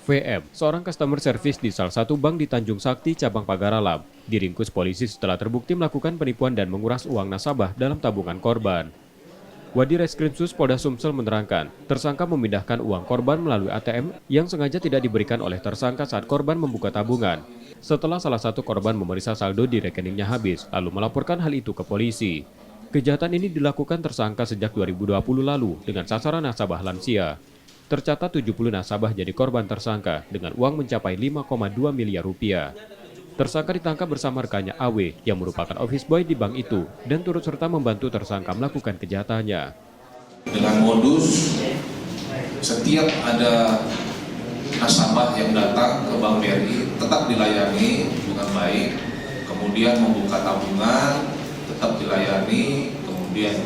VM, seorang customer service di salah satu bank di Tanjung Sakti, cabang Pagaralam, diringkus polisi setelah terbukti melakukan penipuan dan menguras uang nasabah dalam tabungan korban. Wadi Reskrimsus Polda Sumsel menerangkan, tersangka memindahkan uang korban melalui ATM yang sengaja tidak diberikan oleh tersangka saat korban membuka tabungan. Setelah salah satu korban memeriksa saldo di rekeningnya habis, lalu melaporkan hal itu ke polisi. Kejahatan ini dilakukan tersangka sejak 2020 lalu dengan sasaran nasabah lansia. Tercatat 70 nasabah jadi korban tersangka dengan uang mencapai 5,2 miliar rupiah. Tersangka ditangkap bersama rekannya AW yang merupakan office boy di bank itu dan turut serta membantu tersangka melakukan kejahatannya. Dengan modus setiap ada nasabah yang datang ke Bank BRI tetap dilayani dengan baik, kemudian membuka tabungan tetap dilayani, kemudian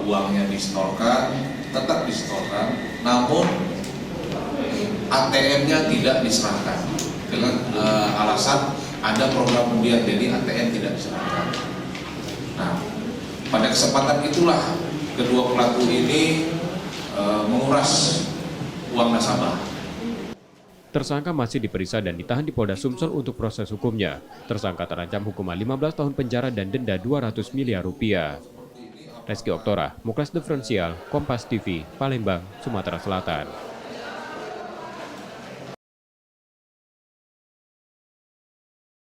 uangnya disetorkan, tetap disetorkan, namun ATM-nya tidak diserahkan dengan alasan ada program undian, jadi ATM tidak diserahkan. Nah, pada kesempatan itulah kedua pelaku ini menguras uang nasabah. Tersangka masih diperiksa dan ditahan di Polda Sumsel untuk proses hukumnya. Tersangka terancam hukuman 15 tahun penjara dan denda 200 miliar rupiah. Reski Oktora, Muklas Diferensial, Kompas TV, Palembang, Sumatera Selatan.